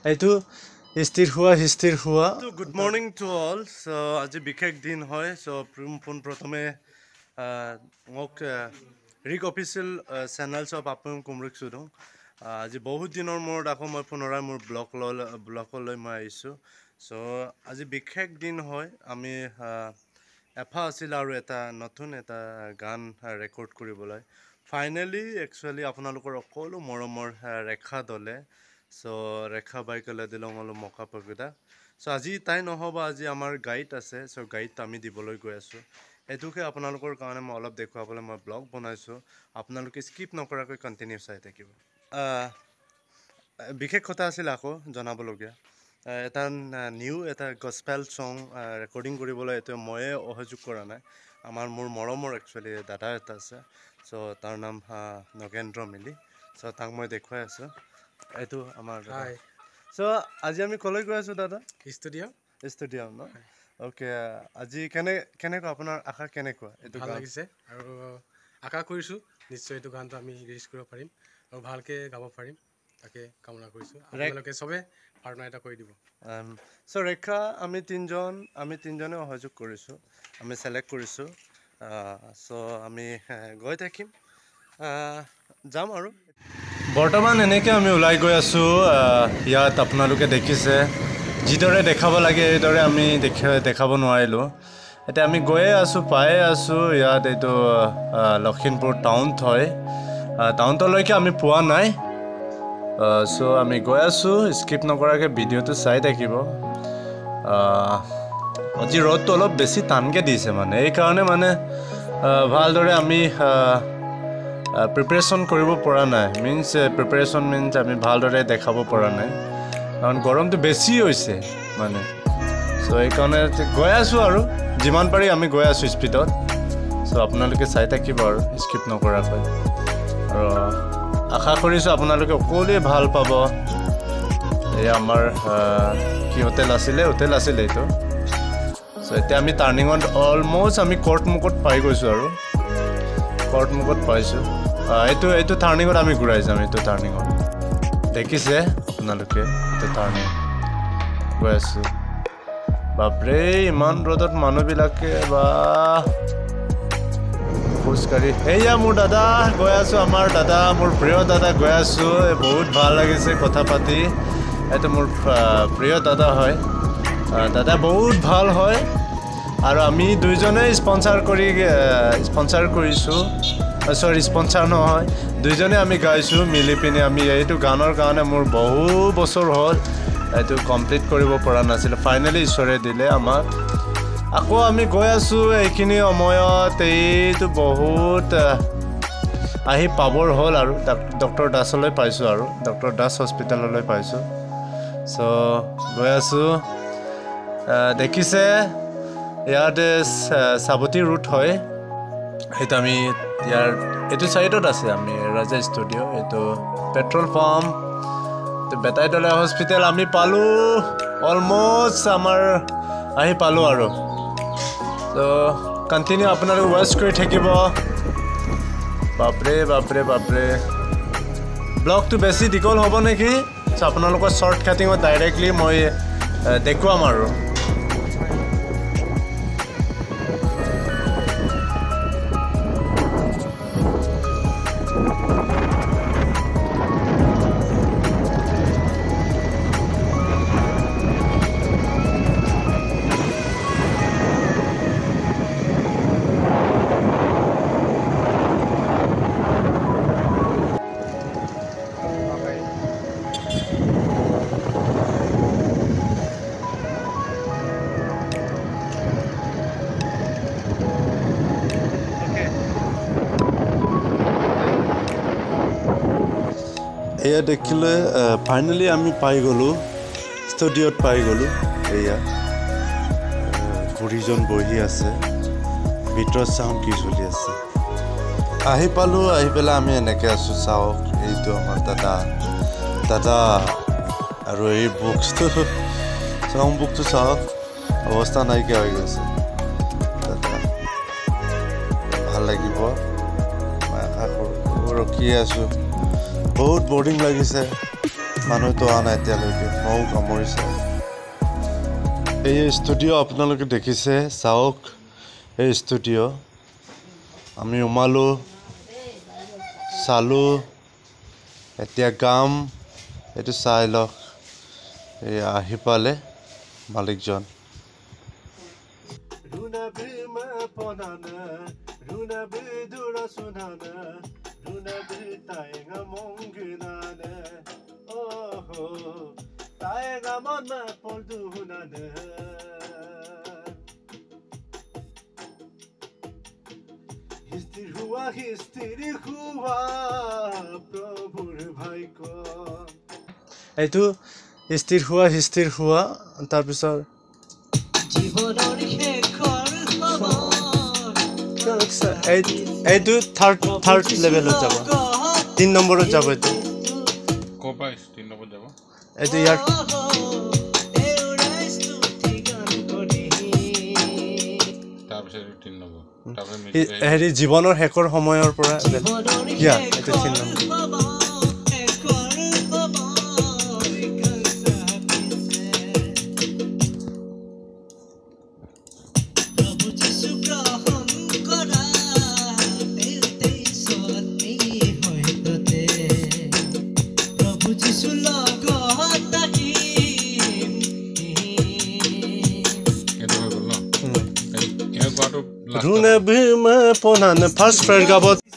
এইটো স্থিৰ হোৱা গুড মৰ্নিং টু অল চ' আজি বিশেষ দিন হয় চ' পোনপ্ৰথমে মোক ৰিক অফিচিয়েল চেনেলছ অফ আপোন কুমৰিক চুদং আজি বহুত দিনৰ মূৰত আকৌ মই পুনৰাই মোৰ ব্লগলৈ মই আহিছোঁ চ' আজি বিশেষ দিন হয় আমি এফা আছিল আৰু এটা নতুন এটা গান ৰেকৰ্ড কৰিবলৈ ফাইনেলি একচুৱেলি আপোনালোকৰ সকলো মৰমৰ ৰেখা দলে চ' ৰেখা বাইকলৈ দিলং অলপ মকা পবিতা চ' আজি তাই নহ'ব আজি আমাৰ গাইড আছে চ' গাইড আমি দিবলৈ গৈ আছোঁ এইটোকে আপোনালোকৰ কাৰণে মই অলপ দেখুৱাবলৈ মই ব্লগ বনাইছোঁ আপোনালোকে স্কিপ নকৰাকৈ কণ্টিনিউ চাই থাকিব বিশেষ কথা আছিল আকৌ জনাবলগীয়া এটা এটা গস্পেল চং ৰেকৰ্ডিং কৰিবলৈ এইটো ময়ে অহযোগ কৰা নাই মোৰ মৰমৰ একচুৱেলি দাদা এটা আছে চ' তাৰ নাম নগেন্দ্ৰ মিলি চ' তাক মই দেখুৱাই আছোঁ এইটো আমাৰ চ' আজি আমি কলৈ গৈ আছোঁ দাদা ষ্টুডিয়াম ন অ'কে আজি কেনেকুৱা আপোনাৰ আশা কেনেকুৱা এইটো ভাল লাগিছে আৰু আশা কৰিছোঁ নিশ্চয় এইটো গানটো আমি ৰিলিজ কৰিব পাৰিম আৰু ভালকৈ গাব পাৰিম তাকে কামনা কৰিছোঁ আপোনালোকে চবে প্ৰাৰ্থনা এটা কৰি দিব চ' ৰেখা আমি তিনিজনে সহযোগ কৰিছোঁ আমি ছিলেক্ট কৰিছোঁ চ' আমি গৈ থাকিম যাম আৰু বৰ্তমান এনেকৈ আমি ওলাই গৈ আছোঁ ইয়াত আপোনালোকে দেখিছে যিদৰে দেখাব লাগে এইদৰে আমি দেখাব নোৱাৰিলোঁ এতিয়া আমি গৈয়ে আছোঁ পায়ে আছোঁ ইয়াত এইটো লখিমপুৰ টাউনত হয় টাউনলৈকে আমি পোৱা নাই চ' আমি গৈ আছোঁ স্কিপ নকৰাকৈ ভিডিঅ'টো চাই থাকিব আজি ৰ'দটো অলপ বেছি টানকৈ দিছে মানে এইকাৰণে মানে ভালদৰে আমি প্ৰিপেৰেশ্যন কৰিব পৰা নাই প্ৰিপেৰেশ্যন মিনছ আমি ভালদৰে দেখাব পৰা নাই কাৰণ গৰমটো বেছি হৈছে মানে চ' এইকাৰণে গৈ আছোঁ আৰু যিমান পাৰি আমি গৈ আছোঁ স্পীডত চ' আপোনালোকে চাই থাকিব আৰু স্কিপ নকৰাকৈ আৰু আশা কৰিছোঁ আপোনালোকে সকলোৱে ভাল পাব এই আমাৰ কি হোটেল আছিলে এইটো চ' এতিয়া আমি টাৰ্ণিঙত অলম'ষ্ট আমি কৰ্টমুখত পাই গৈছোঁ আৰু কৰ্টমুখত পাইছোঁ এইটো টাৰ্ণিঙত আমি ঘূৰাই যাম এইটো টাৰ্ণিঙত দেখিছে আপোনালোকে এইটো টাৰ্ণিং গৈ আছোঁ বাপৰে ইমান ৰ'দত মানুহবিলাকে বা খোজকাঢ়ি এয়া মোৰ দাদা গৈ আছোঁ আমাৰ দাদা মোৰ প্ৰিয় দাদা গৈ আছোঁ বহুত ভাল লাগিছে কথা পাতি এইটো মোৰ প্ৰিয় দাদা হয় দাদা বহুত ভাল হয় আৰু আমি দুইজনে স্পনচাৰ কৰিছোঁ স্পনচাৰ নহয় দুইজনে আমি গাইছোঁ মিলি পিনি আমি এইটো গানৰ কাৰণে মোৰ বহু বছৰ হ'ল এইটো কমপ্লিট কৰিব পৰা নাছিলোঁ ফাইনেলি ঈশ্বৰে দিলে আমাক আকৌ আমি গৈ আছোঁ এইখিনি সময়ত এইটো বহুত আহি পাবৰ হ'ল আৰু ডক্টৰ দাসলৈ পাইছোঁ আৰু ডক্টৰ দাস হস্পিটেললৈ পাইছোঁ চ' গৈ আছোঁ দেখিছে ইয়াতে চাবতী ৰুট হয় সেইটো আমি ইয়াৰ এইটো ছাইডত আছে আমি ৰাজা ষ্টুডিঅ' এইটো পেট্ৰল পাম্প বেটাইতলা হস্পিটেল আমি পালোঁ অলম'ষ্ট আমাৰ আহি পালোঁ আৰু ত' কণ্টিনিউ আপোনালোকে ৱাচ কৰি থাকিব বাপৰে ব্লগটো বেছি দীঘল হ'ব নেকি চ' আপোনালোকৰ শ্বৰ্ট কাটিঙত ডাইৰেক্টলি মই দেখুৱাম আৰু এয়া দেখিলে ফাইনেলি আমি পাই গ'লোঁ ষ্টুডিঅ'ত পাই গ'লোঁ এয়া বুঢ়ীজন বহি আছে ভিতৰত চাওঁ কি চলি আছে আহি পালোঁ আহি পেলাই আমি এনেকৈ আছোঁ চাওক এইটো আমাৰ দাদা আৰু এই বুকটো চাওক অৱস্থা নাইকিয়া হৈ গৈছে দেখি আছোঁ বহুত বৰিং লাগিছে মানুহতো অহা নাই এতিয়ালৈকে ময়ো কামুৰিছে এই ষ্টুডিঅ' আপোনালোকে দেখিছে চাওক এই ষ্টুডিঅ' আমি সোমালোঁ চালোঁ এতিয়া গাম এইটো চাই লওক এই আহি পালে মালিকজন এইটো স্থিৰ হোৱা তাৰপিছত এইটো থাৰ্ড লেভেলত যাব 3 নম্বৰত যাব এইটো এইটো ইয়াৰ হেৰি জীৱনৰ শেষৰ সময়ৰ পৰা এইটো 3 number Rune bime ponan first fair gabot